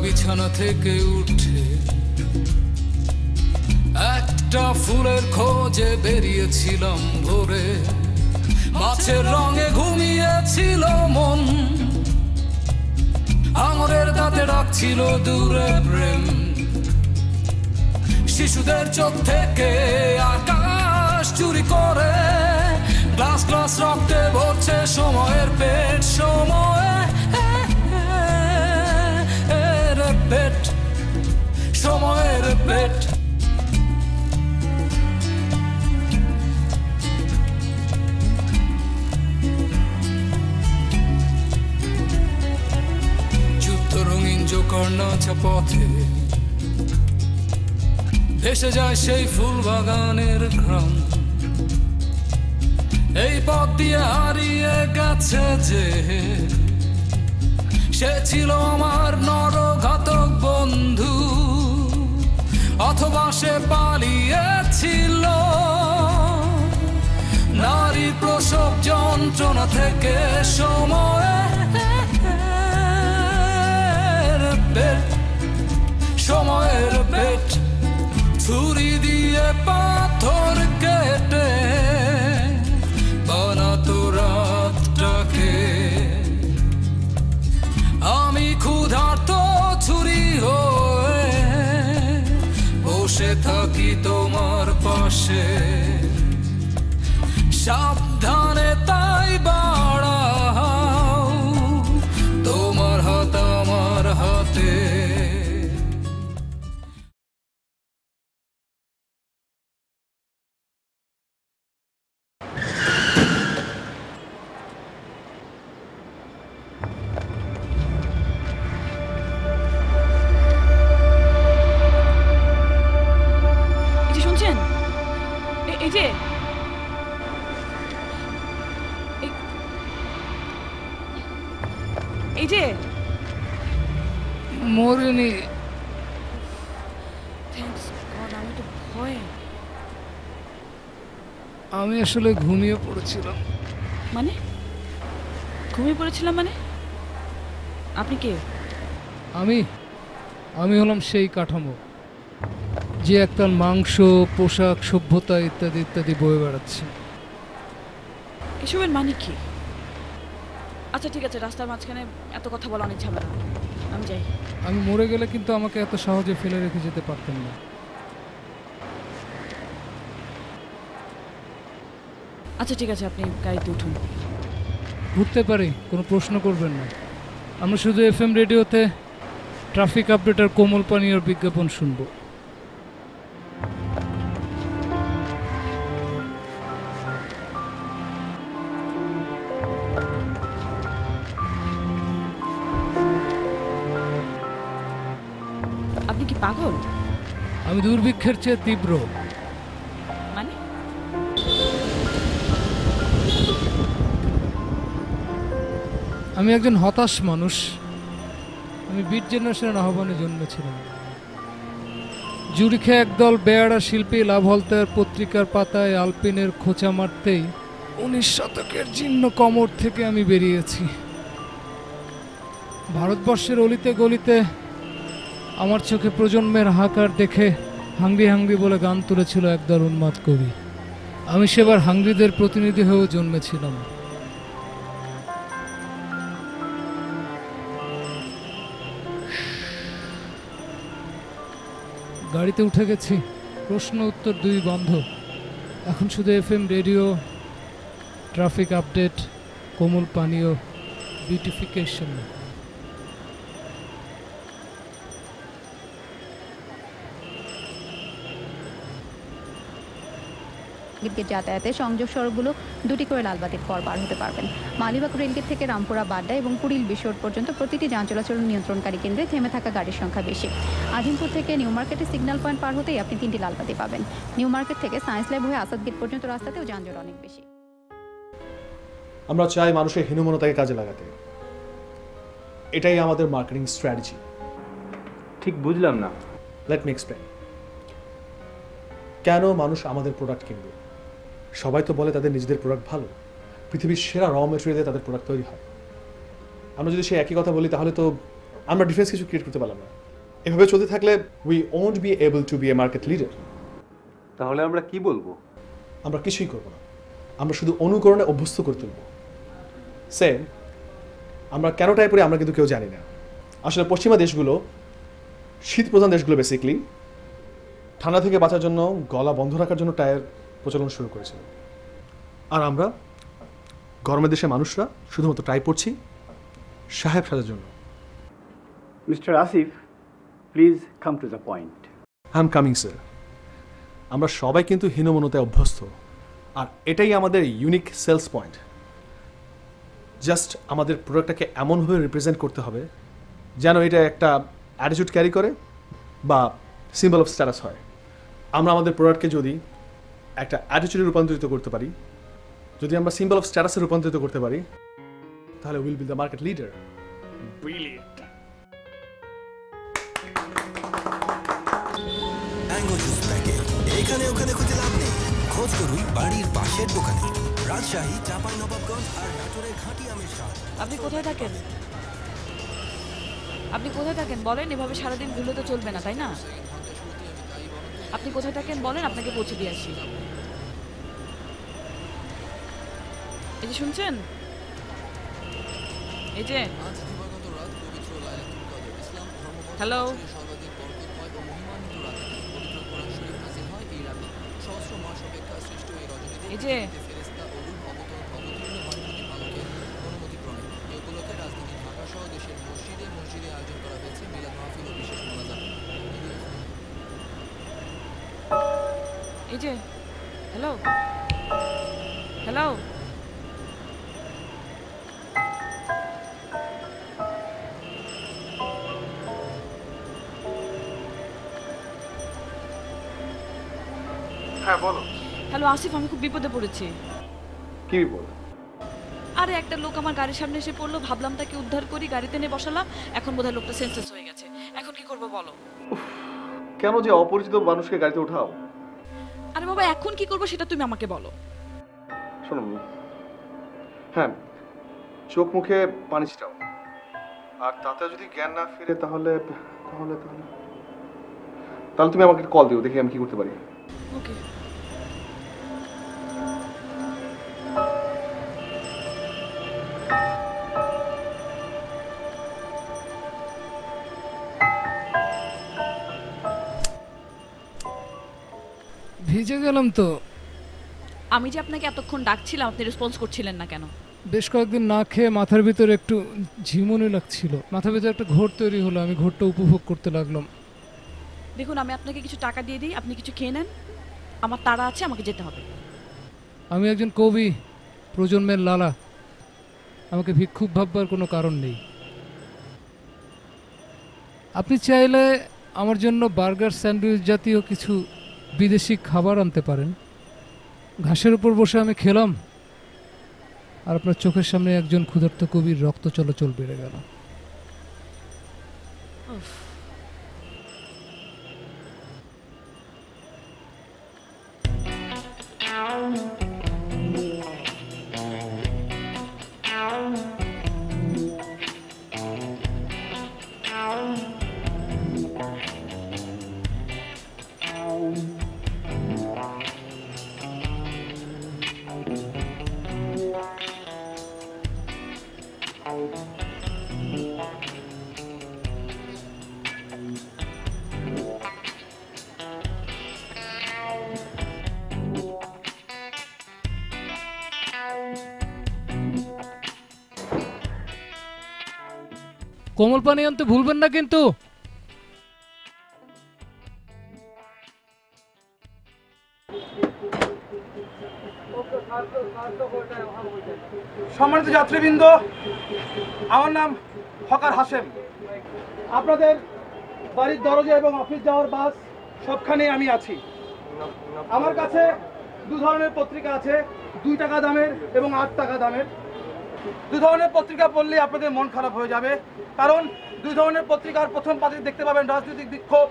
বিছানা থেকে উঠে একটা ফুলের খোঁজে বেরিয়েছিলাম ভোরে। মাছের রঙে ঘুমিয়েছিল মন, আঙুরের দাঁতে ডাকছিল দূরে প্রেম। শিশুদের চোখ থেকে আকাশ চুরি করে গ্লাস গ্লাস রক্তে ভরছে সময়ের পেট। সময়ের পেট, সময়ের পেট। যুদ্ধ রঙিন জোকার নাচা পথে ভেসে যায় সেই ফুল বাগানের ঘ্রাণ। এই পথ দিয়ে হারিয়ে গেছে যে, সে ছিল আমার নরঘাতক বন্ধু, অথবা সে পালিয়েছিল নারীর প্রসব যন্ত্রণা থেকে। সময়ের পেট, সময়ের পেট। ছুরি দিয়ে পাথর কেটে বানাতো রাতটাকে। আমি ক্ষুধার্ত ছুরি হয়ে বসে থাকি তোমার পাশে। সাবধানে তাই বাড়াও তোমার হাত আমার হাতে। মরিনি। আমি আসলে ঘুমিয়ে পড়েছিলাম। মানে ঘুমিয়ে পড়েছিলাম মানে? আপনি কে? আমি হলাম সেই কাঠামো যে একতাল মাংস, পোশাক, সভ্যতা ইত্যাদি ইত্যাদি বয়ে বেড়াচ্ছে। এসবের মানে কি? আচ্ছা ঠিক আছে, রাস্তার মাঝখানে এত কথা বলা অনেক ঝামেলা, আমি যাই। আমি মরে গেলে কিন্তু আমাকে এত সহজে ফেলে রেখে যেতে পারতেন না। আচ্ছা ঠিক আছে, আপনি গাড়িতে উঠুন। উঠতে পারি, কোনো প্রশ্ন করবেন না। আমরা শুধু FM রেডিওতে ট্রাফিক আপডেট আর কোমল পানীয়র বিজ্ঞাপন শুনবো। আপনি কি পাগল? আমি দুর্ভিক্ষের চেয়ে তীব্র। মানে? আমি একজন হতাশ মানুষ। আমি বিট জেনারেশনের আহ্বানে জন্মেছিলাম। জুরিখে একদল বেয়ারা শিল্পী লাভলতার পত্রিকার পাতায় আলপিনের খোঁচা মারতেই 19 শতকের জীর্ণ কমর থেকে আমি বেরিয়েছি। ভারতবর্ষের অলিতে গলিতে আমার চোখে প্রজন্মের হাহাকার দেখে হাংরি হাংরি বলে গান তুলেছিল একদল উন্মাদ কবি। আমি সেবার হাংরিদের প্রতিনিধি হয়েও জন্মেছিলাম। গাড়িতে উঠে গেছি, প্রশ্ন উত্তর দুই বন্ধ। এখন শুধু FM রেডিও, ট্রাফিক আপডেট, কোমল পানীয়, বিউটিফিকেশন। যাতায়াতের সংযোগ সড়কগুলো দুটি করে লালবাতির পর পার হতে পারবেন। মালিবাগ রেলগেট থেকে রামপুরা বাড্ডা এবং কুড়িল বিশোর পর্যন্ত প্রতিটি যান চলাচল নিয়ন্ত্রণকারী কেন্দ্রে থেমে থাকা গাড়ির সংখ্যা বেশি। আজিমপুর থেকে নিউ মার্কেটের সিগন্যাল পয়েন্ট পার হতেই আপনি 3টি লালবাতি পাবেন। নিউ মার্কেট থেকে সায়েন্স ল্যাব হয়ে আসাদ গেট পর্যন্ত রাস্তাতেও যানজট অনেক বেশি। আমরা চাই মানুষের হীনমন্যতাকে কাজে লাগাতে। এটাই আমাদের মার্কেটিং স্ট্র্যাটেজি। ঠিক বুঝলাম না। Let me explain. কেন মানুষ আমাদের প্রোডাক্ট কিনবে? সবাই তো বলে তাদের নিজেদের প্রোডাক্ট ভালো, পৃথিবীর সেরা র মেটেরিয়াল দিয়ে তাদের প্রোডাক্ট তৈরি হয়। আমরা যদি সেই একই কথা বলি তাহলে তো আমরা ডিফারেন্স কিছু ক্রিয়েট করতে পারলাম না। এভাবে চলতে থাকলে we won't be able to be a market leader. তাহলে আমরা কি বলবো? আমরা কিছুই করবো না, আমরা শুধু অনুকরণে অভ্যস্ত করে তুলব। সে আমরা কেন টাই পরে আমরা কিন্তু কেউ জানি না। আসলে পশ্চিমা দেশগুলো, শীত প্রধান দেশগুলো বেসিক্যালি ঠান্ডা থেকে বাঁচার জন্য গলা বন্ধ রাখার জন্য টায়ার প্রচলন শুরু করেছিল। আর আমরা গরমের দেশের মানুষরা শুধুমাত্র টাই পরছি সাহেব সাজার জন্য। Mr. Asif, please come to the point. I am coming sir. আমরা সবাই কিন্তু হীনমন্যতায় অভ্যস্ত, আর এটাই আমাদের ইউনিক সেলস পয়েন্ট। জাস্ট আমাদের প্রোডাক্টটাকে এমনভাবে রিপ্রেজেন্ট করতে হবে যেন এটা একটা অ্যাটিটিউড ক্যারি করে বা সিম্বল অফ স্ট্যাটাস হয়। আমরা আমাদের প্রোডাক্টকে যদি একটা অ্যাটিটিউডে রূপান্তরিত করতে পারি, যদি আমরা সিম্বল অফ স্ট্যাটাসে রূপান্তরিত করতে পারি, তাহলে will be the market leader. Brilliant. Mango juice packet এখানে ওখানে খুঁজে লাভ নেই, খোঁজ করুন বাড়ির পাশের দোকানে। রাজশাহী, চাঁপাইনবাবগঞ্জ আর নাটোরের ঘাটি আমের স্বাদ। আপনি কোথায় থাকেন? আপনি কোথায় থাকেন বলেন, এভাবে সারাদিন ঘুরলে তো চলবে না, তাই না? আপনি কোথায় থাকেন বলেন, আপনাকে পৌঁছে দিয়ে আসি। এই যে শুনছেন, এই যে হ্যালো, এই যে এই যে হ্যালো হ্যালো, হ্যাঁ বলো। হ্যালো আসিফ, আমি খুব বিপদে পড়েছি। কি বিপদ? আরে একটা লোক আমার গাড়ির সামনে এসে পড়লো, ভাবলাম তাকে উদ্ধার করি, গাড়িতে নিয়ে বসালাম, এখন বোধহয় লোকটা সেন্সলেস হয়ে গেছে। এখন কি করবো বলো? কেন যে অপরিচিত মানুষকে গাড়িতে উঠাও? আরে বাবা, এখন কি করবো সেটা তুমি আমাকে বলো। শোনো, হ্যাঁ, চোখ মুখে পানি ছিটাও, আর তাতে যদি জ্ঞান না ফিরে তাহলে তাহলে তাহলে তাহলে তুমি আমাকে কল দিও, দেখি আমি কি করতে পারি। ওকে। ভিজে গেলাম তো। আমি যে আপনাকে এতক্ষণ ডাকছিলাম, আপনি রেসপন্স করছিলেন না কেন? বেশ কয়েকদিন না খেয়ে মাথার ভিতরে একটু ঝিমুনি লাগছিল, মাথার ভিতরে একটা ঘোর তৈরি হলো, আমি ঘোরটা উপভোগ করতে লাগলাম। দেখুন, আমি আপনাকে কিছু টাকা দিয়ে দিই, আপনি কিছু খেয়ে নেন, আমার তাড়া আছে, আমাকে যেতে হবে। আমি একজন কবি, প্রজন্মের লালা, আমাকে ভিক্ষুক ভাববার কোনো কারণ নেই। আপনি চাইলে আমার জন্য বার্গার, স্যান্ডউইচ জাতীয় কিছু বিদেশি খাবার আনতে পারেন। ঘাসের উপর বসে আমি খেলাম, আর আপনার চোখের সামনে একজন ক্ষুধার্ত কবির রক্ত চলাচল বেড়ে গেল। উফ। কোমল পানি আনতে ভুলবেন না কিন্তু। সম্মানিত যাত্রীবৃন্দ, আমার নাম হকার হাশেম। আপনাদের বাড়ির দরজা এবং অফিস যাওয়ার বাস সবখানে আমি আছি। আমার কাছে দু ধরনের পত্রিকা আছে, 2 টাকা দামের এবং 8 টাকা দামের। 2 ধরনের পত্রিকা পড়লে আপনাদের মন খারাপ হয়ে যাবে, কারণ 2 ধরনের পত্রিকার প্রথম পাতে দেখতে পাবেন রাজনৈতিক বিক্ষোভ,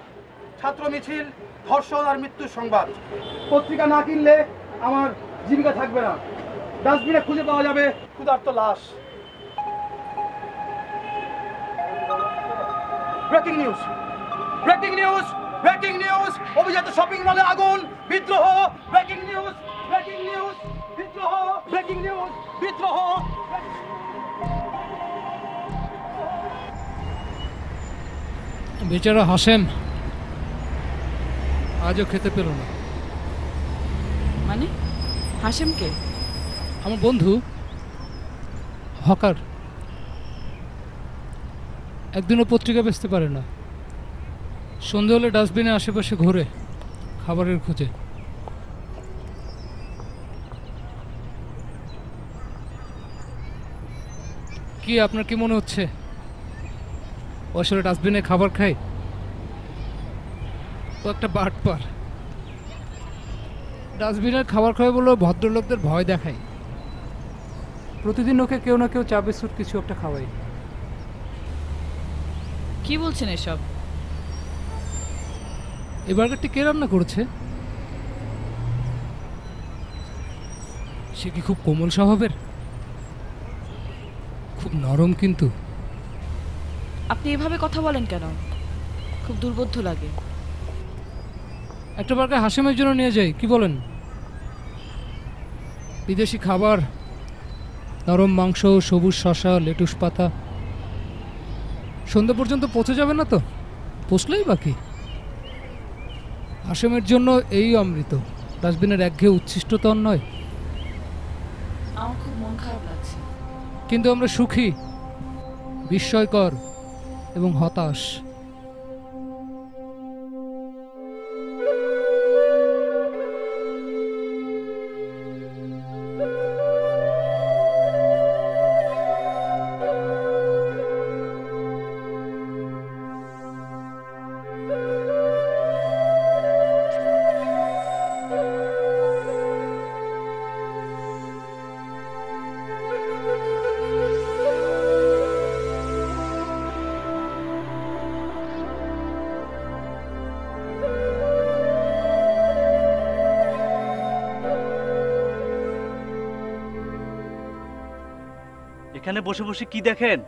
ছাত্র মিছিল, ধর্ষণ আর মৃত্যুর সংবাদ। পত্রিকা না কিনলে আমার জীবিকা থাকবে না। ডাস্টবিনে খুঁজে পাওয়া যাবে ক্ষুধার্ত লাশ। Breaking news, breaking news, breaking news! অভিজাত শপিং মলে আগুন, বিদ্রোহ! ব্রেকিং নিউজ, ব্রেকিং নিউজ, বিদ্রোহ! ব্রেকিং নিউজ, বিদ্রোহ! বেচারা হাশেম আজও খেতে পেল না। মানে হাশেমকে? আমার বন্ধু হকার, একদিনও পত্রিকা বেচতে পারে না। সন্ধে হলে ডাস্টবিনে আশেপাশে ঘোরে খাবারের খোঁজে। কি আপনার কি মনে হচ্ছে ও আসলে ডাস্টবিনে খাবার খায়? ও একটা বাটপার। ডাস্টবিনের খাবার খায় বলে ভদ্রলোকদের ভয় দেখায়। প্রতিদিন ওকে কেউ না কেউ চা বিস্কুট কিছু একটা খাওয়াই। কি বলছেন এসব? এই বার্গারটি কে রান্না করেছে? সে কি খুব কোমল স্বভাবের? খুব নরম কিন্তু। আপনি এভাবে কথা বলেন কেন? খুব দুর্বোধ্য লাগে। একটা বার্গার হাশেমের জন্য নিয়ে যাই, কি বলেন? বিদেশি খাবার, নরম মাংস, সবুজ শসা, লেটুস পাতা। সন্ধ্যা পর্যন্ত পৌঁছে যাবে না তো? পৌঁছলেই বাকি। হাশেমের জন্য এই অমৃত, ডাস্টবিনের একঘেয়ে উচ্ছিষ্টতা নয়। আমার খুব মন খারাপ লাগছে। কিন্তু আমরা সুখী, বিস্ময়কর এবং হতাশ। এখানে বসে বসে কি দেখেন?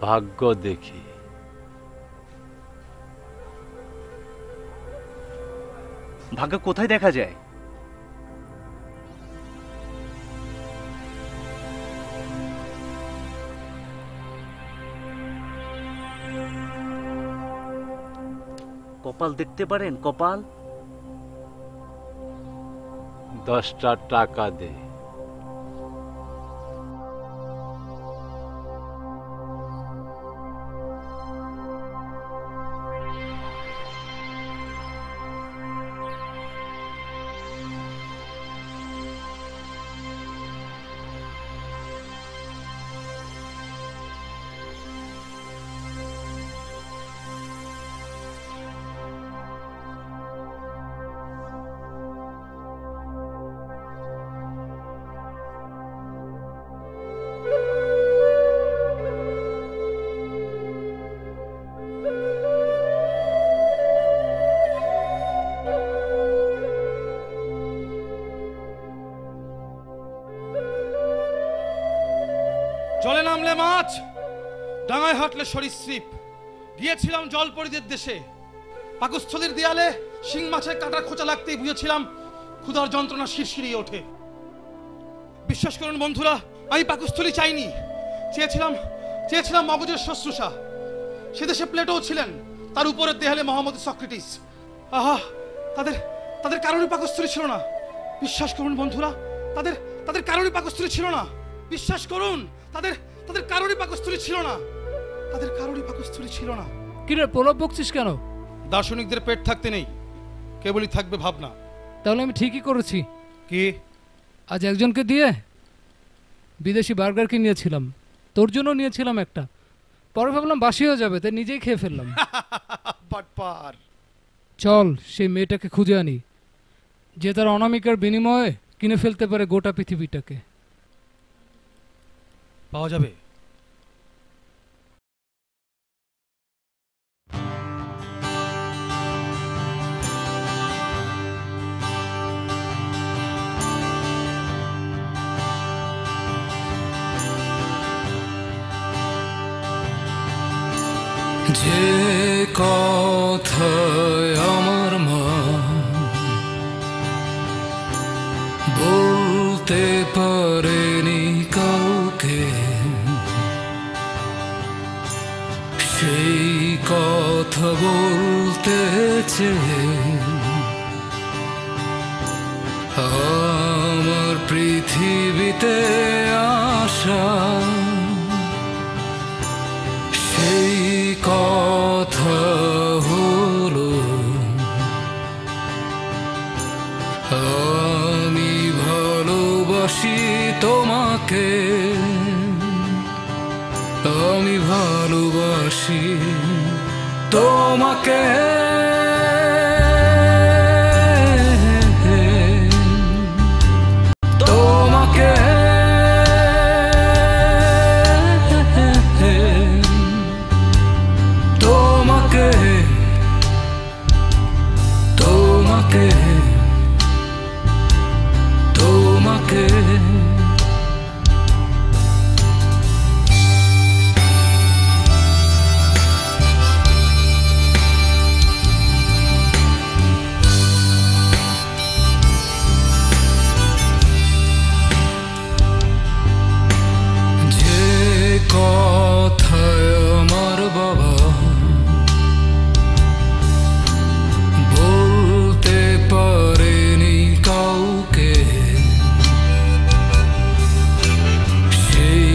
ভাগ্য দেখি। ভাগ্য কোথায় দেখা যায়? কপাল দেখতে পারেন? কপাল 10টা টাকা দে। জলে নামলে মাছ, ডাঙায় হাঁটলে সরীসৃপ। গিয়েছিলাম জলপরীদের দেশে। পাকস্থলীর দেয়ালে শিং মাছের কাঁটার খোঁচা লাগতেই বুঝেছিলাম ক্ষুধার যন্ত্রণা শিরশিরিয়ে ওঠে। বিশ্বাস করুন বন্ধুরা, আমি পাকস্থলী চাইনি, চেয়েছিলাম মগজের শুশ্রূষা। সে দেশে প্লেটোও ছিলেন, তার উপরের দেয়ালে মোহাম্মদ সক্রেটিস। আহা, তাদের কারোরই পাকস্থলী ছিল না। বিশ্বাস করুন বন্ধুরা, তাদের কারোরই পাকস্থলী ছিল না। বিশ্বাস করুন, তাদের কারোরই পাকস্থলী ছিল না। তাদের কারোরই পাকস্থলী ছিল না। কিরে প্রলোভ বকছিস কেন? দার্শনিকদের পেট থাকতে নেই, কেবলই থাকবে ভাবনা। তাহলে আমি ঠিকই করেছি। কি? আজ একজনকে দিয়ে বিদেশি বার্গার কিনিয়েছিলাম, তোর জন্য নিয়েছিলাম একটা। পরে ভাবলাম বাসি হয়ে যাবে, তাই নিজেই খেয়ে ফেললাম। বাটপার। চল সেই মেয়েটাকে খুঁজে আনি, যে তার অনামিকার বিনিময়ে কিনে ফেলতে পারে গোটা পৃথিবীটাকে। পাওয়া যাবে? যে কথায় আমার মা বলতে পারেনি কাউকে, সেই কথা বলতে চেয়ে আমার পৃথিবীতে আসা, সেই কথা হলো আমি ভালোবাসি তোমাকে, আমি ভালোবাসি তোমাকে। তোমাকে তোমাকে তোমাকে তোমাকে কথায় আমার বাবা বলতে পারেনি কাউকে, সেই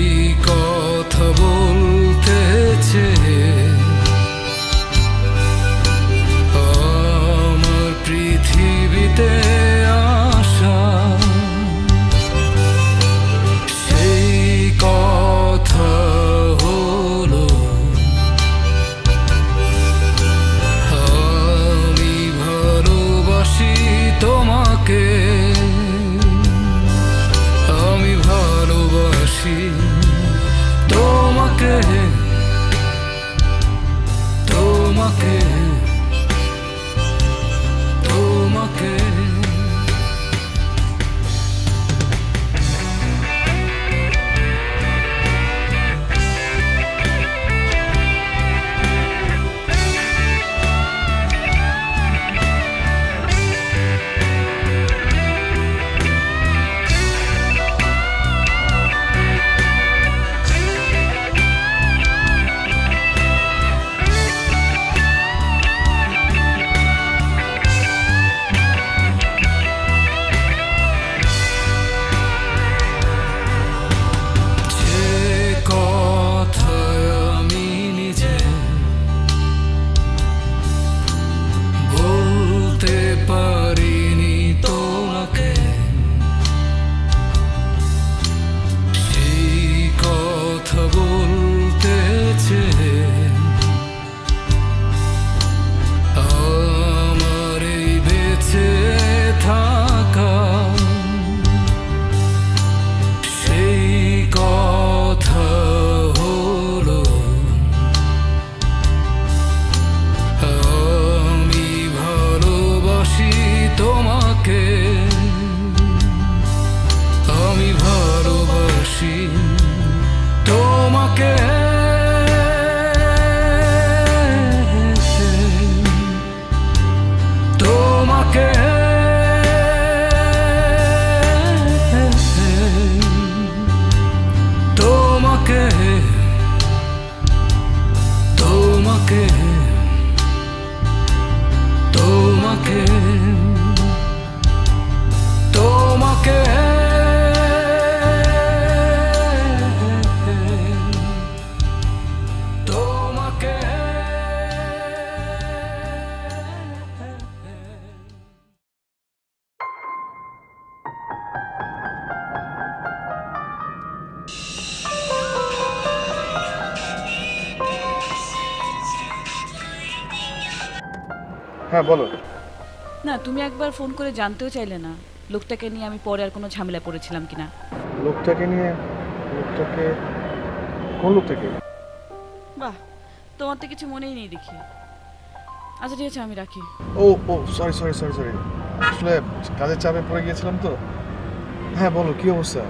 কথা বলতে চেয়ে আমার পৃথিবীতে আসা, সেই কথা হলো আমি ভালোবাসি তোমাকে, আমি ভালোবাসি তোমাকে, তোমাকে তোমাকে। হ্যাঁ বলো। না, তুমি একবার ফোন করে জানতেও চাইলে না লোকটাকে নিয়ে আমি পরে আর কোনো ঝামেলা পড়েছিলাম কিনা। লোকটাকে নিয়ে? লোকটাকে? কোন লোকটাকে? বাহ, তোমার তো কিছু মনেই নেই দেখি। আচ্ছা ঠিক আছে, আমি রাখি। ও ও সরি সরি সরি সরি, আসলে কাজের চাপে পড়ে গিয়েছিলাম তো। হ্যাঁ বলো, কি অবস্থা?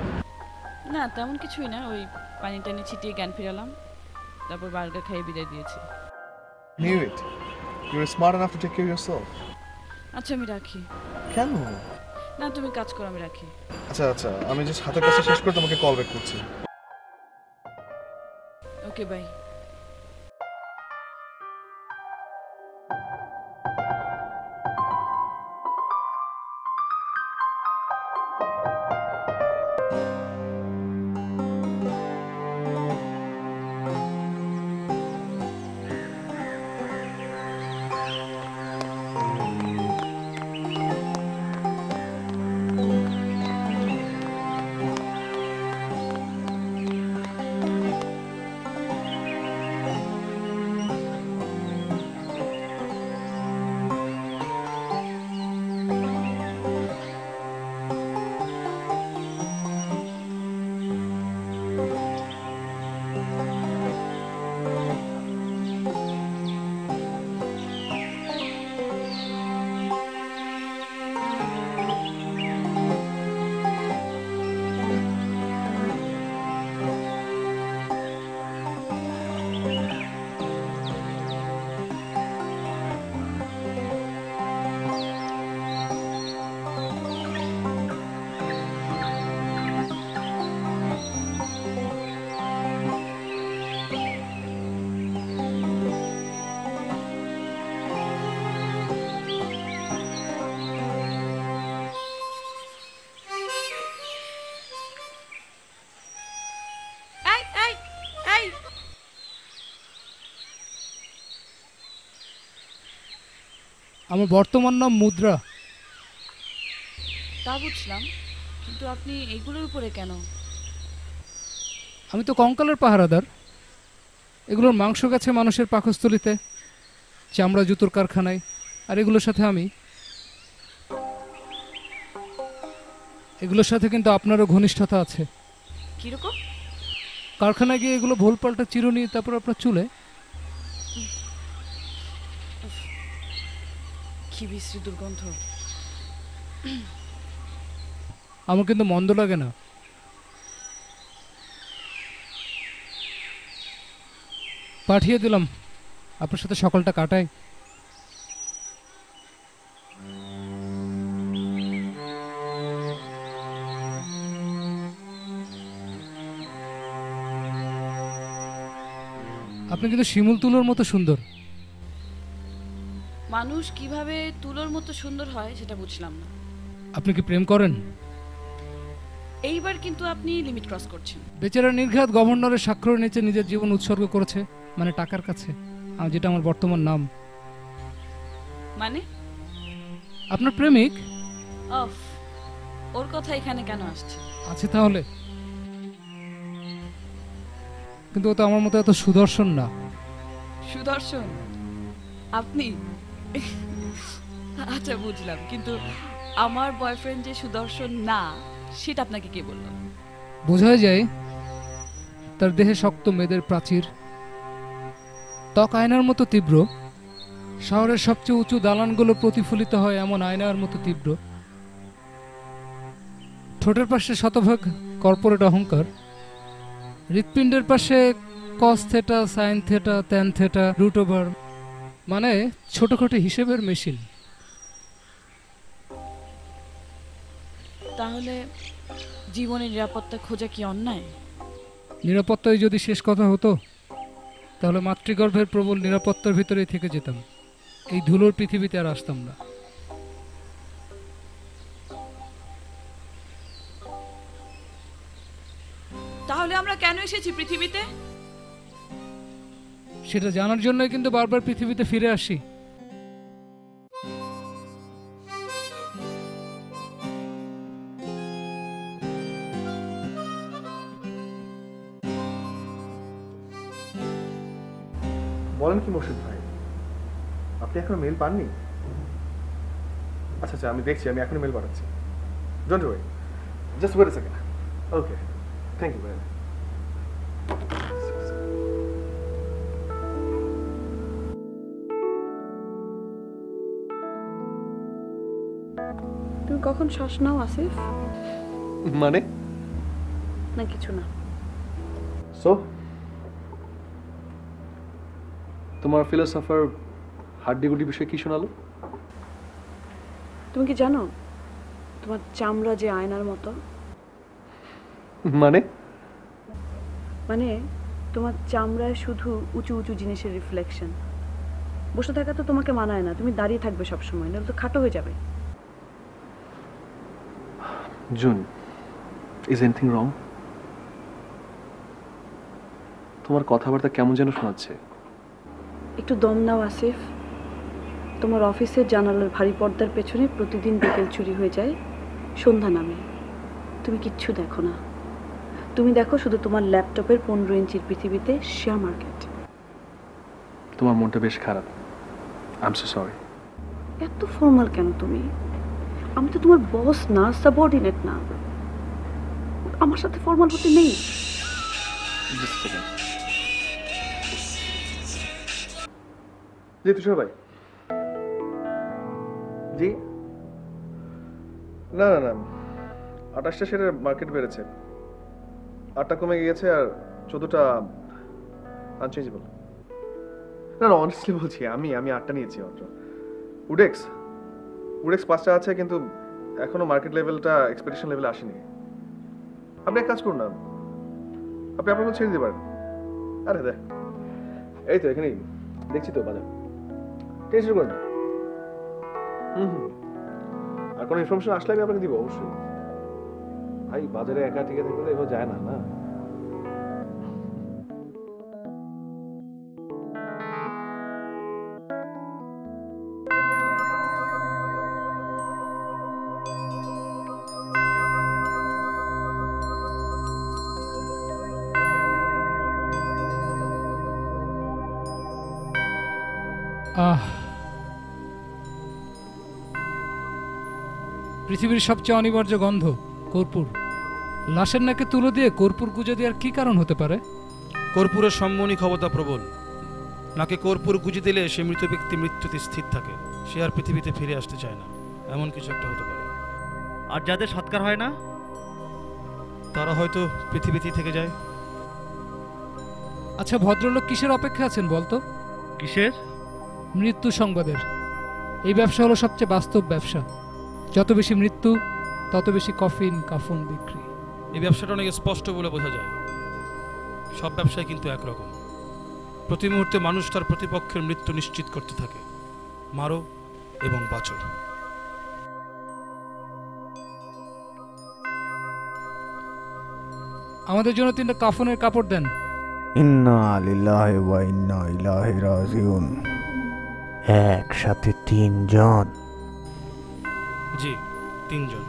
না তেমন কিছুই না, ওই পানি টানি ছিটিয়ে জ্ঞান ফিরালাম, তারপর বার্গার খাইয়ে বিদায় দিয়েছি। Knew it. You were smart enough to take care of yourself. আচ্ছা আমি রাখি। কেন? না তুমি কাজ করো, আমি রাখি। আচ্ছা আচ্ছা, আমি জাস্ট হাতের কাছে শেষ করে তোমাকে কল ব্যাক করছি। Okay bye. আমার বর্তমান নাম মুদ্রা। তা বুঝলাম, কিন্তু আপনি এইগুলোর উপরে কেন? আমি তো কঙ্কালের পাহারাদার। এগুলোর মাংস গেছে মানুষের পাকস্থলিতে, চামড়া জুতোর কারখানায়, আর এগুলোর সাথে আমি। এগুলোর সাথে কিন্তু আপনারও ঘনিষ্ঠতা আছে। কিরকম? কারখানায় গিয়ে এগুলো ভোল পাল্টা চিরুনি, তারপর আপনার চুলে। কি বিশ্রী দুর্গন্ধ। আমার কিন্তু মন্দ লাগে না। পাঠিয়ে দিলাম, আপনার সাথে সকালটা কাটাই। আপনি কিন্তু শিমুল তুলোর মতো সুন্দর। মানুষ কিভাবে তুলোর মতো সুন্দর হয় সেটা বুঝলাম না। আপনি কি প্রেম করেন? এইবার কিন্তু আপনি লিমিট ক্রস করছেন। বেচারা নির্ঘাত গভর্নরের স্বাক্ষরের নিচে নিজের জীবন উৎসর্গ করেছে, মানে টাকার কাছে, যেটা আমার বর্তমান নাম। মানে? আপনার প্রেমিক। অফ, ওর কথা এখানে কেন আসছে? আছে তাহলে, কিন্তু ও তো আমার মতো এত সুদর্শন না। সুদর্শন আপনি? আচ্ছা বুঝলাম, কিন্তু আমার বয়ফ্রেন্ড যে সুদর্শন না সেটা আপনাকে কে বলল? বোঝাই যায়, তার দেহে শক্ত মেদের প্রাচীর, ত্বক আয়নার মতো তীব্র, শহরের সবচেয়ে উঁচু দালানগুলো প্রতিফলিত হয় এমন আয়নার মতো তীব্র, ঠোঁটের পাশে শতভাগ কর্পোরেট অহংকার, হৃৎপিণ্ডের পাশে cos theta, sine theta, tan theta, root over, মানে ছোটখাটো হিসেবের মেশিন। তাহলে জীবনের নিরাপত্তা খোঁজা কি অন্যায়? নিরাপত্তাই যদি শেষ কথা হতো, তাহলে মাতৃগর্ভের প্রবল নিরাপত্তার ভিতরেই থেকে যেতাম। এই ধুলোর পৃথিবীতে আর আসতাম না। তাহলে আমরা কেন এসেছি পৃথিবীতে? সেটা জানার জন্যই কিন্তু বারবার পৃথিবীতে ফিরে আসি। বলেন কি মোর্শেদ ভাই, আপনি এখনো মেল পাননি? আচ্ছা আচ্ছা, আমি দেখছি, আমি এখনই মেল পাঠাচ্ছি। Don't worry, just wait a second. Okay, thank you very much. তুমি কখন শ্বাস নাও আসিফ? মানে? না কিছু না। সো তোমার ফিলোসফার হাড্ডিগুডি বিষয়ে কি শোনালো? তুমি কি জানো তোমার চামড়া যে আয়নার মতো? মানে? মানে তোমার চামড়ায় শুধু উঁচু উঁচু জিনিসের রিফ্লেকশন। বসে থাকা তো তোমাকে মানায় না, তুমি দাঁড়িয়ে থাকবে সবসময়, নাহলে তো খাটো হয়ে যাবে। June, is anything wrong? তোমার কথাবার্তা কেমন যেন শোনাচ্ছে। একটু দম নাও আসিফ। তোমার অফিসের জানালার ভারী পর্দার পেছনে প্রতিদিন বিকেল চুরি হয়ে যায়, সন্ধ্যা নামে। তুমি কিচ্ছু দেখো না, তুমি দেখো শুধু তোমার ল্যাপটপের 15 ইঞ্চির পৃথিবীতে শেয়ার মার্কেট। তোমার মনটা বেশ খারাপ। I am so sorry. এত ফর্মাল কেন তুমি? আমি তো তোমার বস না, সাবঅর্ডিনেট না। আমার সাথে ফর্মাল হতে নেই। জি তুষার ভাই। জি না না না, 28টা শেয়ারের মার্কেট বেড়েছে, 8টা কমে গিয়েছে আর 14টা আনচেঞ্জেবল। না না, অনেস্টলি বলছি, আমি 8টা নিয়েছি মাত্র। উডেক্স 5টা আছে, কিন্তু এখনো মার্কেট লেভেলটা এক্সপেকটেশন লেভেলে আসেনি। আপনি এক কাজ করুন না, আপনি আপনাকে ছেড়ে দিতে পারেন। আরে দেখ, এই তো এখানেই দেখছি তো বাজার, টেনশন করেন না। আর কোনো ইনফরমেশন আসলে আমি আপনাকে দিব অবশ্যই। ভাই বাজারে একা টিকে থাকলে এভাবে যায় না না। পৃথিবীর সবচেয়ে অনিবার্য গন্ধ কর্পূর। লাশের নাকে তুলো দিয়ে কর্পূর গুজে দেওয়ার কি কারণ হতে পারে? কর্পূরের সম্মোহনী ক্ষমতা প্রবল। নাকে কর্পূর গুজে দিলে সে মৃত ব্যক্তি মৃত্যুতে স্থির থাকে, সে আর পৃথিবীতে ফিরে আসতে চায় না, এমন কিছু একটা হতে পারে। আর যাদের সৎকার হয় না তারা হয়তো পৃথিবীতেই থেকে যায়। আচ্ছা, ভদ্রলোক কিসের অপেক্ষা আছেন বলতো? কিসের? মৃত্যু সংবাদের। এই ব্যবসা হলো সবচেয়ে বাস্তব ব্যবসা। যত বেশি মৃত্যু তত বেশি কফিন কাফন বিক্রি। এই ব্যবসাটা অনেক স্পষ্ট বলে বোঝা যায়। সব ব্যবসায় কিন্তু একরকম। প্রতি মুহূর্তে মানুষ তার প্রতিপক্ষের মৃত্যু নিশ্চিত করতে থাকে। মারো এবং বাঁচো। আমাদের জন্য 3টা কাফনের কাপড় দেন। ইন্না লিল্লাহি ওয়া ইন্না ইলাইহি রাজিউন। একসাথে 3 জন? জি, 3 জন।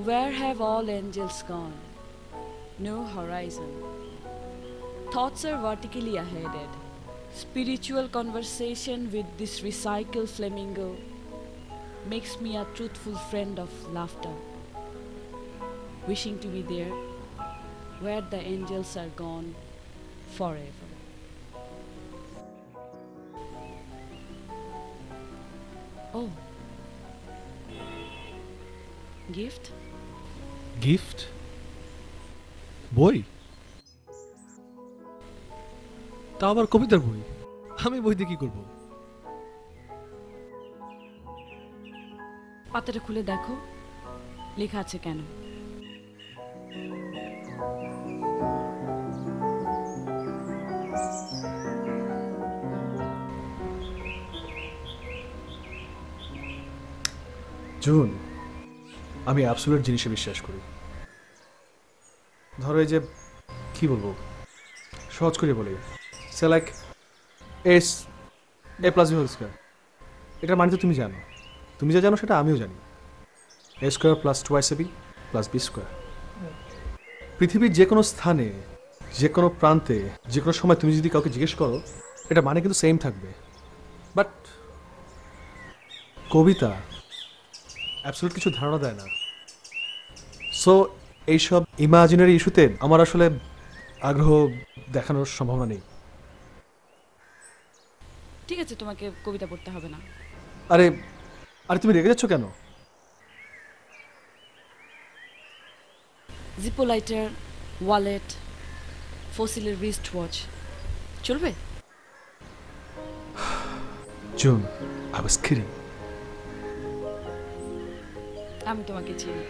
Where have all angels gone? No horizon. Thoughts are vertically aheaded. Spiritual conversation with this recycled flamingo makes me a truthful friend of laughter. Wishing to be there where the angels are gone forever. Oh. Gift? Gift? বই? তা আবার কবিতার বই? আমি বই দিয়ে কি করবো? পাতাটা খুলে দেখো, লেখা আছে কেন? জুন, আমি অ্যাবসলিউট জিনিসে বিশ্বাস করি। ধরো এই যে কি বলবো, সহজ করে বলি, সে like as A plus B whole square. এটার মানে তো তুমি জানো, তুমি যা জানো সেটা আমিও জানি। এ square plus twice A B plus B square. পৃথিবীর যে কোনো স্থানে, যে কোনো প্রান্তে, যে কোনো সময় তুমি যদি কাউকে জিজ্ঞেস করো, এটা মানে কিন্তু সেম থাকবে। বাট কবিতা অ্যাবসলিউট কিছু ধারণা দেয় না। সো এইসব ইমাজিনারি ইস্যুতে আমার আসলে আগ্রহ দেখানোর সম্ভাবনা নেই। ঠিক আছে, তোমাকে কবিতা পড়তে হবে না। আরে আরে তুমি রেগে যাচ্ছ কেন? জিপো লাইটার, ওয়ালেট, ফসিলের রিস্ট ওয়াচ চলবে? June, I was kidding. আমি তোমাকে চিনি।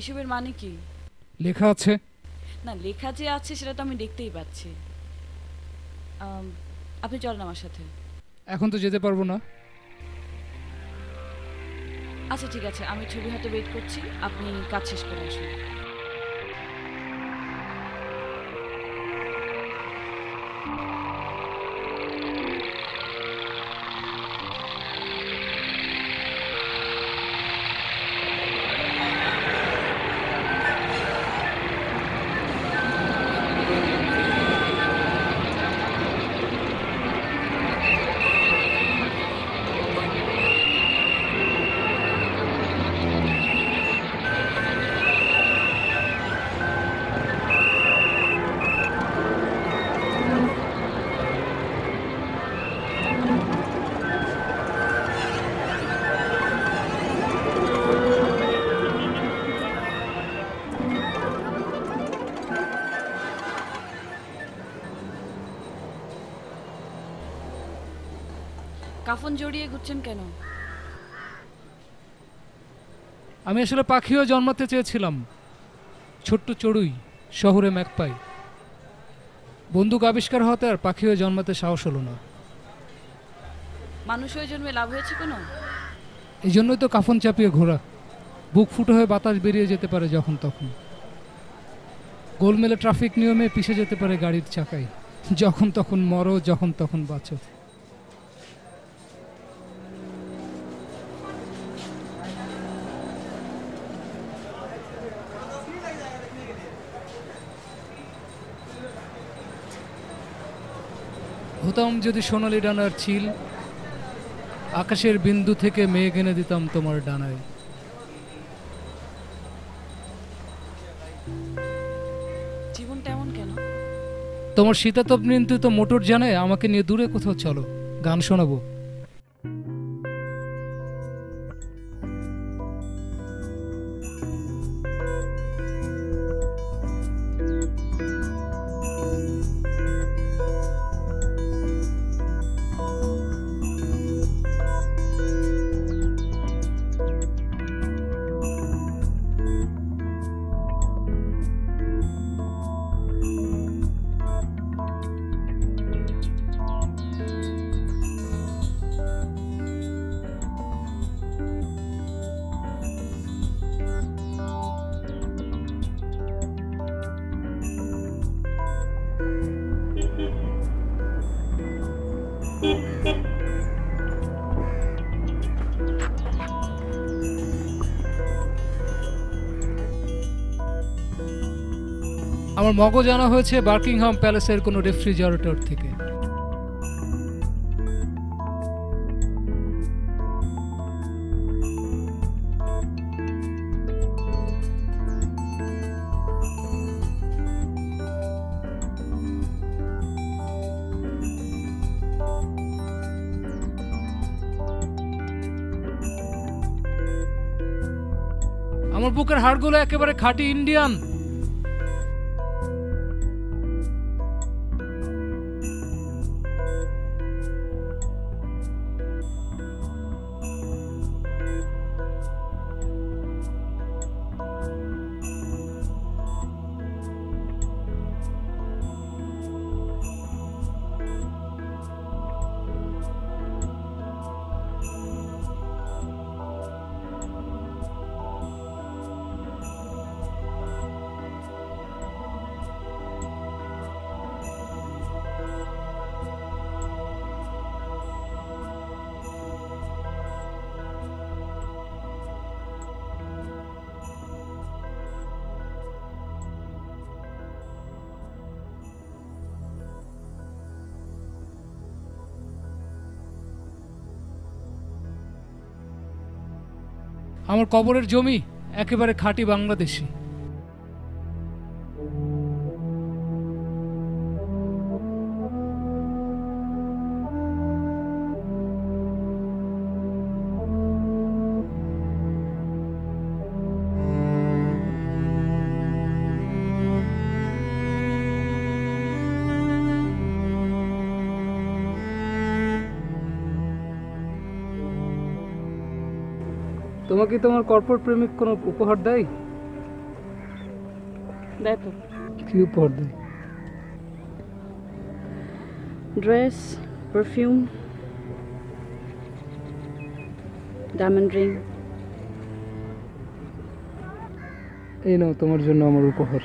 এসবের মানে কি? লেখা আছে না, লেখা যে আছে সেটা তো আমি দেখতেই পাচ্ছি। আপনি চলেন আমার সাথে। এখন তো যেতে পারবো না। আচ্ছা ঠিক আছে, আমি ছবি হাতে ওয়েট করছি, আপনি কাজ শেষ করে আসুন। কাফন জড়িয়ে ঘুরছেন কেন? আমি আসলে পাখিও জন্মাতে চেয়েছিলাম, ছোট্ট চড়ুই, শহরে ম্যাকপাই। বন্দুক আবিষ্কার হতে আর পাখিও জন্মাতে সাহস হলো না। মানুষ হয়ে জন্মে লাভ হয়েছে কোনো? এই জন্যই তো কাফন চাপিয়ে ঘোরা, বুক ফুটো হয়ে বাতাস বেরিয়ে যেতে পারে যখন তখন। গোলমেলে ট্রাফিক নিয়মে পিষে যেতে পারে গাড়ির চাকায়, যখন তখন মরো, যখন তখন বাঁচো। হতাম যদি সোনালি ডানার চিল, আকাশের বিন্দু থেকে মেঘ এনে দিতাম তোমার ডানায়। জীবনটা এমন কেন? তোমার শীতাতপ নিয়ন্ত্রিত মোটর জানে আমাকে নিয়ে দূরে কোথাও চলো, গান শোনাবো। আমার মগজ আনা হয়েছে বার্কিংহাম প্যালেসের কোনো রেফ্রিজারেটর থেকে। আমার বুকের হাড়গুলো একেবারে খাঁটি ইন্ডিয়ান। আমার কবরের জমি একেবারে খাঁটি বাংলাদেশি। তোমাকে তোমার কর্পোরেট প্রেমিক কোনো উপহার দেয়? দেয় তো। কি উপহার দেয়? Dress, perfume, diamond ring. এই নাও তোমার জন্য আমার উপহার।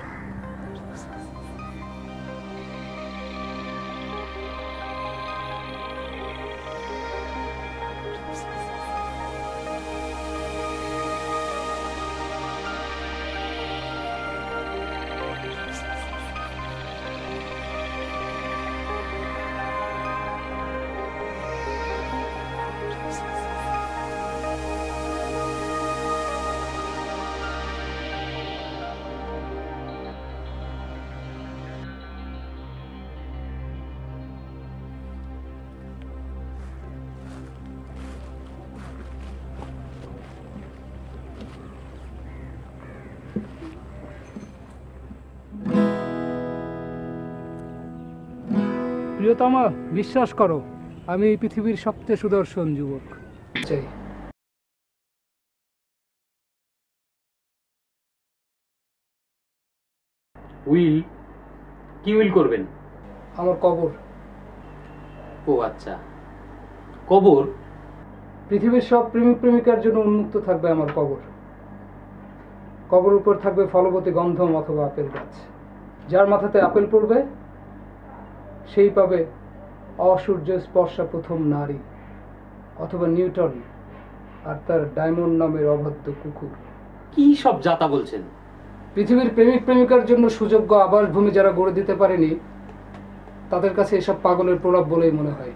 প্রিয়তমা, বিশ্বাস করো আমি এই পৃথিবীর সবচেয়ে সুদর্শন যুবক চাই। উইল? কি উইল করবেন? আমার কবর। ও আচ্ছা, কবর? পৃথিবীর সব প্রেমিক প্রেমিকার জন্য উন্মুক্ত থাকবে আমার কবর। কবর উপর থাকবে ফলবতী গন্ধম অথবা আপেল গাছ। যার মাথাতে আপেল পড়বে সেই পাবে অসূর্য স্পর্শা প্রথম নারী অথবা নিউটন আর তার ডায়মন্ড নামের অবাধ্য কুকুর। কি সব যাতা বলছেন? পৃথিবীর প্রেমিক প্রেমিকার জন্য সুযোগ্য আবাসভূমি যারা গড়ে দিতে পারেনি তাদের কাছে এসব পাগলের প্রলাপ বলেই মনে হয়।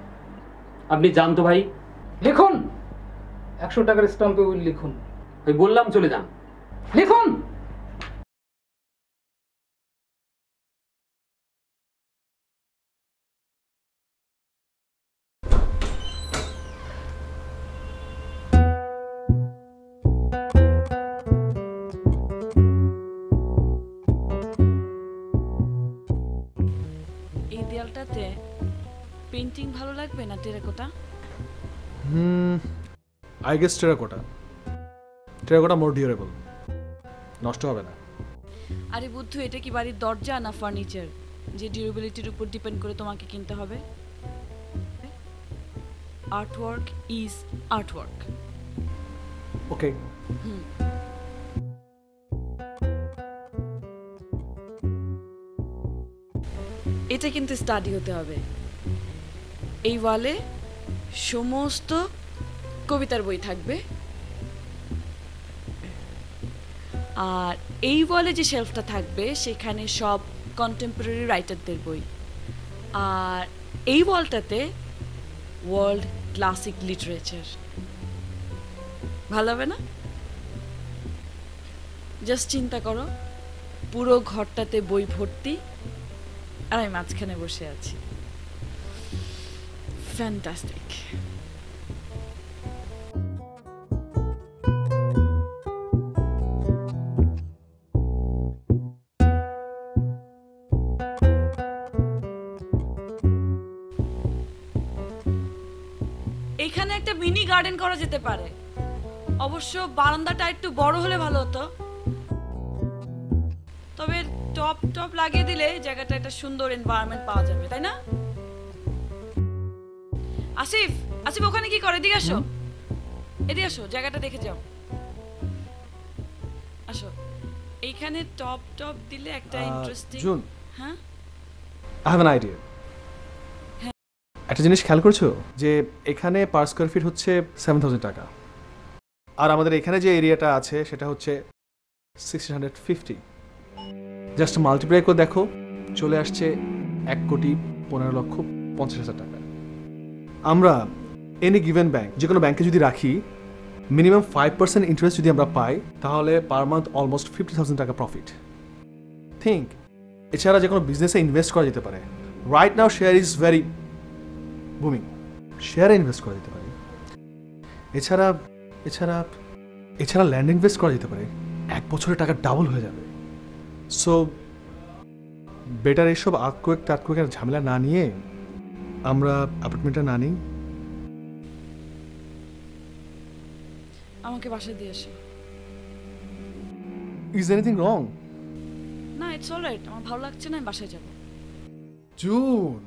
আপনি জানতো ভাই? লিখুন, 100 টাকার স্টাম্পে উইল লিখুন। ওই বললাম চলে যান। লিখুন। পেইন্টিং ভালো লাগবে না terracotta? I guess terracotta. Terracotta more durable, নষ্ট হবে না। আরে বুদ্ধু, এটা কি বাড়ির দরজা না ফার্নিচার যে ডিউরেবিলিটির উপর ডিপেন্ড করে তোমাকে কিনতে হবে? Artwork is artwork. ওকে। এটা কিন্তু স্টাডি হতে হবে। এই ওয়ালে সমস্ত কবিতার বই থাকবে, আর এই ওয়ালে যে শেলফটা থাকবে সেখানে সব কন্টেম্পোরারি রাইটারদের বই, আর এই ওয়ালটাতে ওয়ার্ল্ড ক্লাসিক লিটারেচার। ভালো হবে না? জাস্ট চিন্তা করো, পুরো ঘরটাতে বই ভর্তি আর আমি মাঝখানে বসে আছি। ফ্যান্টাস্টিক। এখানে একটা মিনি গার্ডেন করা যেতে পারে, অবশ্য বারান্দাটা একটু বড় হলে ভালো হতো। তবে টপ টপ লাগিয়ে দিলে জায়গাটা একটা সুন্দর এনভায়রনমেন্ট পাওয়া যাবে, তাই না? আসিফ, আসিফ ওখানে কি করে? এদিকে আসো, এদিকে আসো, জায়গাটা দেখে যাও। আসো, এইখানে টপ টপ দিলে একটা ইন্টারেস্টিং। জুন, হ্যাঁ, আই হ্যাভ অ্যান আইডিয়া। একটা জিনিস খেয়াল করছো যে এখানে পার স্কোয়ার ফিট হচ্ছে 7,000 টাকা, আর আমাদের এখানে যে এরিয়াটা আছে সেটা হচ্ছে 1650। জাস্ট মাল্টিপ্লাই করে দেখো, চলে আসছে 1,15,50,000 টাকা। আমরা এনি গিভেন ব্যাংক, যে কোনো ব্যাংকে যদি রাখি, মিনিমাম 5% ইন্টারেস্ট যদি আমরা পাই, তাহলে পার মান্থ অলমোস্ট 50,000 টাকা প্রফিট। থিঙ্ক, এছাড়া যে কোনো বিজনেসে ইনভেস্ট করা যেতে পারে। Right now share is very booming, শেয়ারে ইনভেস্ট করা যেতে পারে। এছাড়া এছাড়া এছাড়া ল্যান্ড ইনভেস্ট করা যেতে পারে, 1 বছরে টাকা ডাবল হয়ে যাবে। সো বেটার এইসব আর্থকুয়েকের ঝামেলা না নিয়ে আমরা অ্যাপার্টমেন্টটা না নিই। আমাকে বাসায় দিয়ে এসো। Is anything wrong? না, ইটস অলরাইট, আমার ভালো লাগছে না, আমি বাসায় যাব। জুন,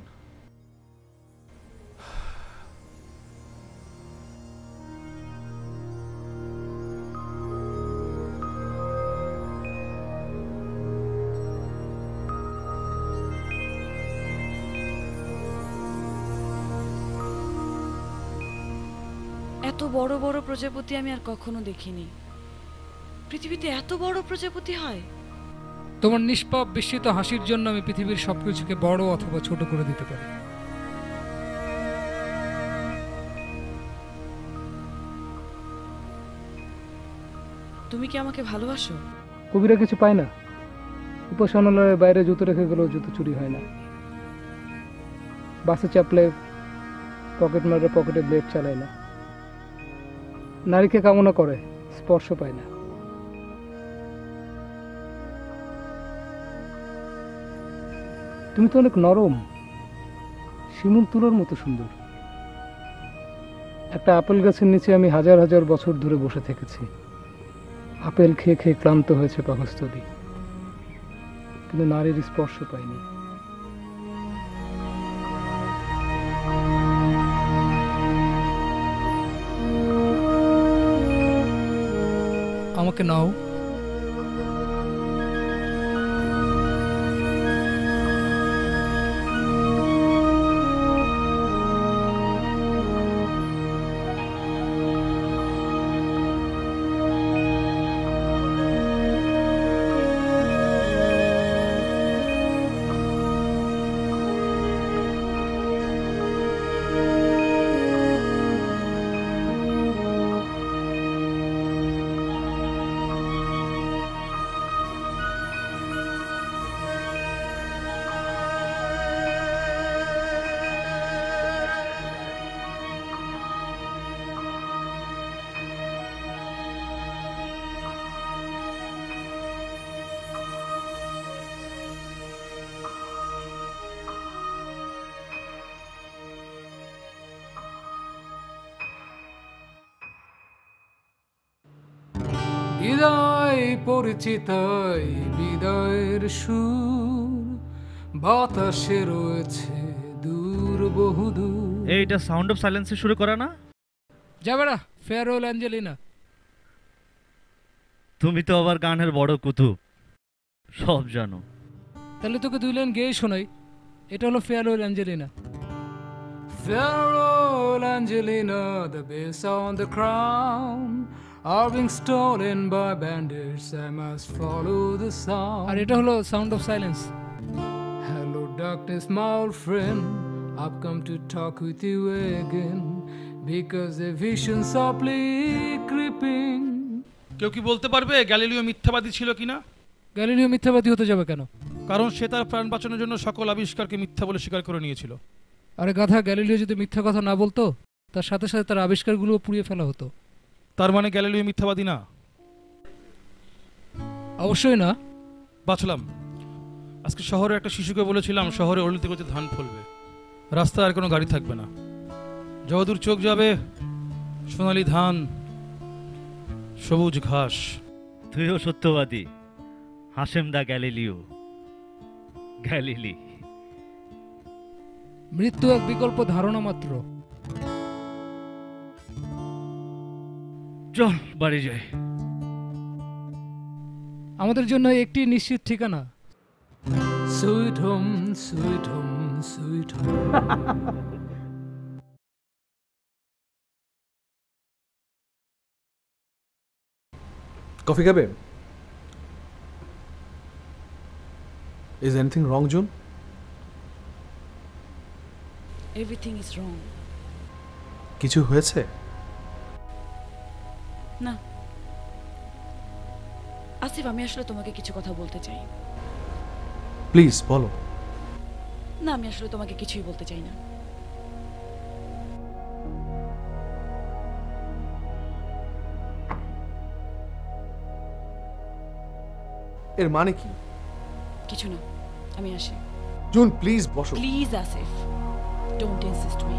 এত বড় বড় প্রজাপতি আমি আর কখনো দেখিনি। পৃথিবীতে এত বড় প্রজাপতি হয়? তোমার নিষ্পাপ বিস্মিত হাসির জন্য আমি পৃথিবীর সবকিছুকে বড় অথবা ছোট করে দিতে পারি। তুমি কি আমাকে ভালোবাসো? কবিরা কিছু পায় না, উপাসনালয়ের বাইরে জুতো রেখে গেলেও জুতো চুরি হয় না। বাসে চাপলে পকেট মারে পকেটে ব্লেড চালায় না। নারীকে কামনা করে, স্পর্শ পায় না। তুমি তো অনেক নরম, শিমুল তুলোর মতো সুন্দর। একটা আপেল গাছের নিচে আমি হাজার হাজার বছর ধরে বসে থেকেছি। আপেল খেয়ে খেয়ে ক্লান্ত হয়েছে পাকস্থলী, কিন্তু নারীর স্পর্শ পাইনি। আমাকে নাও। বিদায় পরিচিত বিদায়ের সুর বাতাসে রয়েছে দূর বহুদূর। এইটা সাউন্ড অফ সাইলেন্সে শুরু করা না? যাবে না, ফেয়ারওয়েল অ্যাঞ্জেলিনা। তুমি তো আবার গানের বড় কুতুব, সব জানো। তাহলে তোকে 2 লাইন গেয়ে শোনাই। এটা হলো farewell Angelina. Farewell Angelina, the base on the crown are being stolen by bandits, I must follow the sound. আর এটা হলো sound of silence. Hello darkness my old friend, I've come to talk with you again because the vision softly creeping. কেউ কি বলতে পারবে Galileo মিথ্যাবাদী ছিল কিনা? Galileo মিথ্যাবাদী হতে যাবে কেন? কারণ সে তার প্রাণ বাঁচানোর জন্য সকল আবিষ্কারকে মিথ্যা বলে স্বীকার করে নিয়েছিল। আরে গাধা, গ্যালিলিও যদি মিথ্যা কথা না বলতো তার সাথে সাথে তার আবিষ্কারগুলো পুড়িয়ে ফেলা হতো। তার মানে গ্যালিলিও মিথ্যাবাদী না? অবশ্যই না। বাঁচলাম। আজকে শহরে একটা শিশুকে বলেছিলাম শহরে অলিতে গলিতে ধান ফলবে, রাস্তায় আর কোনো গাড়ি থাকবে না, যতদূর চোখ যাবে সোনালি ধান, সবুজ ঘাস। তুইও সত্যবাদী, হাশেম দা গ্যালিলিও। গ্যালিলি। মৃত্যু এক বিকল্প ধারণা মাত্র। চল বাড়ি যাই। আমাদের জন্য একটি নিশ্চিত ঠিকানা, sweet home, sweet home, sweet home. Coffee খাবে? Is anything wrong, June? Everything is wrong. কিছু হয়েছে? না আসিফ, আমি আসলে তোমাকে কিছু কথা বলতে চাই। প্লিজ বলো। না, আমি আসলে তোমাকে কিছুই বলতে চাই না। এর মানে কি? কিছু না, আমি আসি। জুন প্লিজ বসো। Please Asif, don't insist me.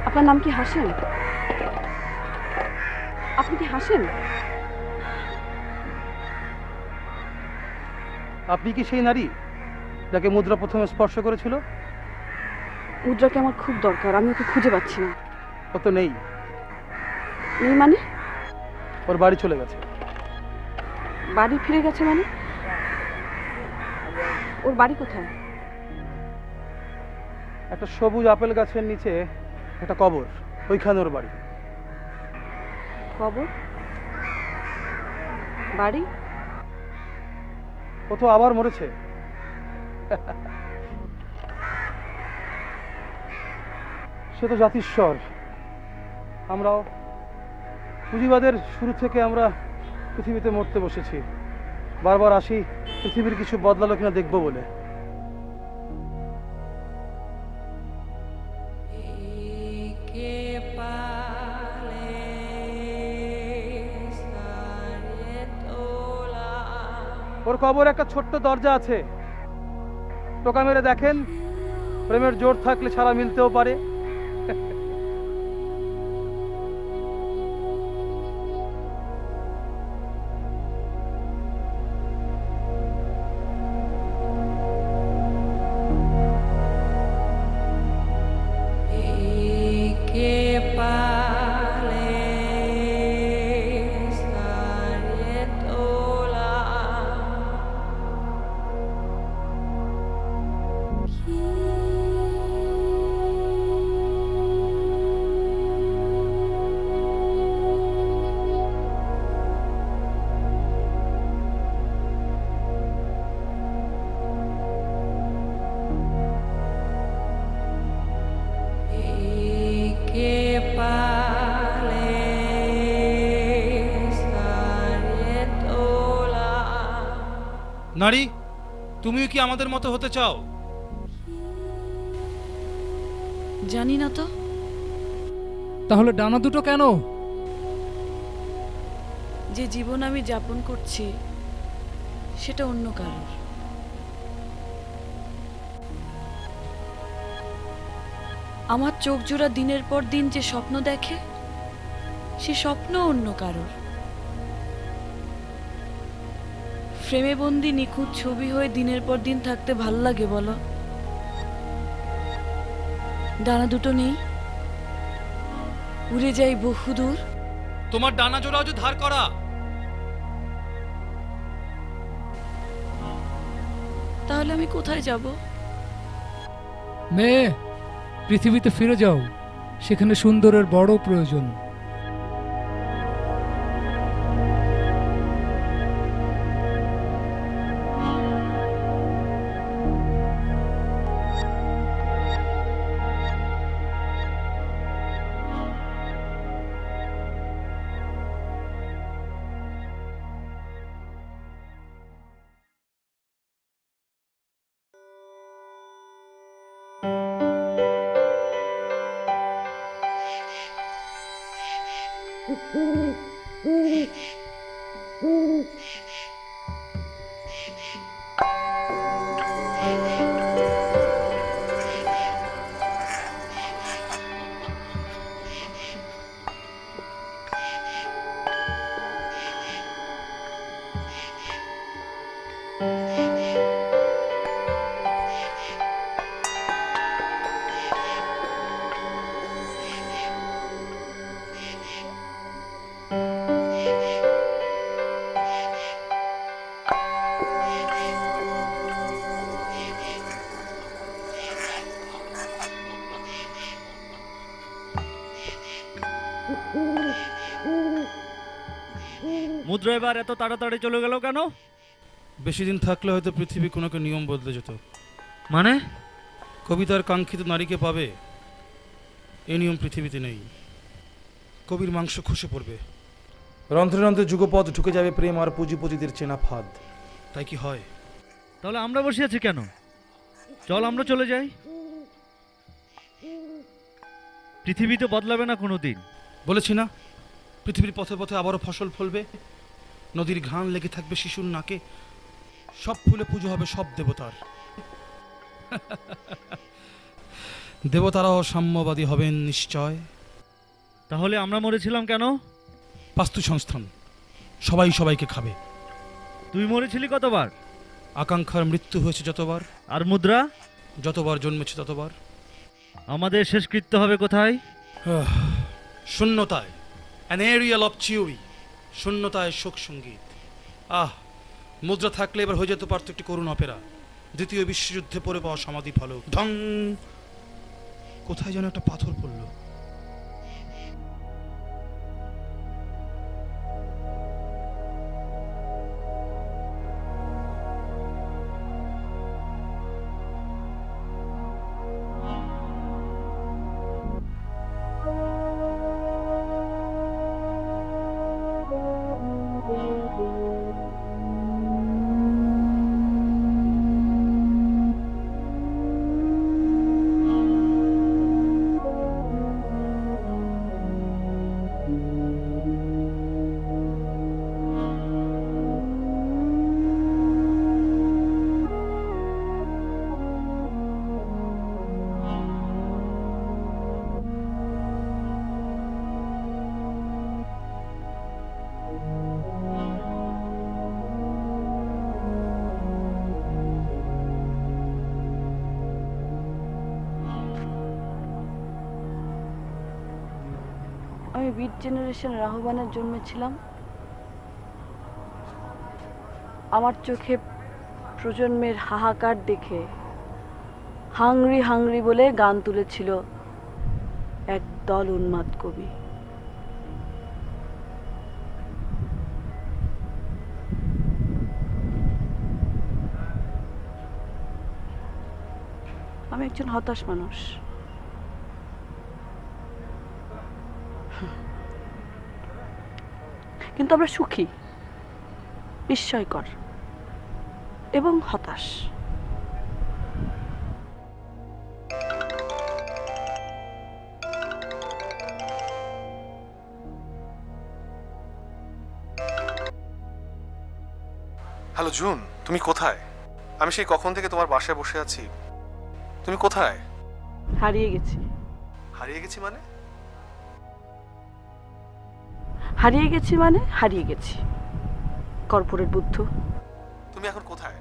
আপনার নাম কি হাসেম? আপনি কি হাসেম? আপনি কি সেই নারী যাকে মুদ্রা প্রথমে স্পর্শ করেছিল? মুদ্রাকে আমার খুব দরকার, আমি ওকে খুঁজে পাচ্ছি না। ও তো নেই। নেই মানে? ওর বাড়ি চলে গেছে। বাড়ি ফিরে গেছে মানে? ওর বাড়ি কোথায়? একটা সবুজ আপেল গাছের নিচে একটা কবর, ওইখানে ওর বাড়ি। কবর? বাড়ি? ও তো আবার মরেছে। সে তো জাতিস্বর। আমরাও পুঁজিবাদের শুরু থেকে আমরা পৃথিবীতে মরতে বসেছি, বারবার আসি পৃথিবীর কিছু বদলালো কিনা দেখবো বলে। ওর কবর একটা ছোট্ট দরজা আছে, টোকা মেরে দেখেন, প্রেমের জোর থাকলে ছাড়া মিলতেও পারে। নারী, তুমিও কি আমাদের মতো হতে চাও? জানি না তো। তাহলে ডানা দুটো কেন? যে জীবন আমি যাপন করছি সেটা অন্য কারোর। আমার চোখ জোড়া দিনের পর দিন যে স্বপ্ন দেখে সে স্বপ্ন অন্য কারোর। ফ্রেমে বন্দি নিখুঁত ছবি হয়ে দিনের পর দিন থাকতে ভাল লাগে বলো? ডানা দুটো নেই, উড়ে যাই বহুদূর। তোমার ডানা জোড়াও যে ধার করা। তাহলে আমি কোথায় যাব? মেয়ে, পৃথিবীতে ফিরে যাও, সেখানে সুন্দরের বড় প্রয়োজন। মুদ্রা এবার এত তাড়াতাড়ি চলে গেল কেন? বেশি দিন থাকলে হয়তো পৃথিবী কোনো একটা নিয়ম বদলে যেত। মানে? কবিতার কাঙ্ক্ষিত নারীকে পাবে, এই নিয়ম পৃথিবীতে নেই। কবির মাংস খসে পড়বে, রন্ধ্রে রন্ধ্রে যুগপথ ঢুকে যাবে প্রেম আর পুঁজিপতিদের চেনা ফাঁদ। তাই কি হয়? তাহলে আমরা বসে আছি কেন? চল আমরা চলে যাই। পৃথিবী তো বদলাবে না কোনোদিন। বলেছি না, পৃথিবীর পথে পথে আবারও ফসল ফলবে, নদীর ঘ্রাণ লেগে থাকবে শিশুর নাকে, সব ফুলে পুজো হবে সব দেবতার। দেবতারাও সাম্যবাদী হবেন নিশ্চয়। তাহলে আমরা মরেছিলাম কেন? বাস্তু সংস্থান, সবাই সবাইকে খাবে। তুই মরেছিলি কতবার? আকাঙ্ক্ষার মৃত্যু হয়েছে যতবার। আর মুদ্রা? যতবার জন্মেছে ততবার। আমাদের শেষকৃত্য হবে কোথায়? শূন্যতায়, অ্যান এরিয়াল অফ চিউরি। শূন্যতায় শোক সঙ্গীত। মুদ্রা থাকলে এবার হয়ে যেতে পারত একটি করুণ অপেরা, দ্বিতীয় বিশ্বযুদ্ধে পড়ে পাওয়া সমাধি ফলক। ঢং, কোথায় যেন একটা পাথর পড়ল। বিট জেনারেশন রাহবানের জন্মেছিলাম, আমার চোখে প্রজন্মের হাহাকার দেখে হাংরি হাংরি বলে গান তুলেছিল এক দল উন্মাদ কবি। আমি একজন হতাশ মানুষ। কিন্তু আমরা সুখী, বিস্ময়কর এবং হতাশ। হ্যালো জুন, তুমি কোথায়? আমি সেই কখন থেকে তোমার বাসায় বসে আছি। তুমি কোথায়? হারিয়ে গেছি। হারিয়ে গেছি মানে? হারিয়ে গেছি মানে হারিয়ে গেছি। কর্পোরেট বুদ্ধ। তুমি এখন কোথায়?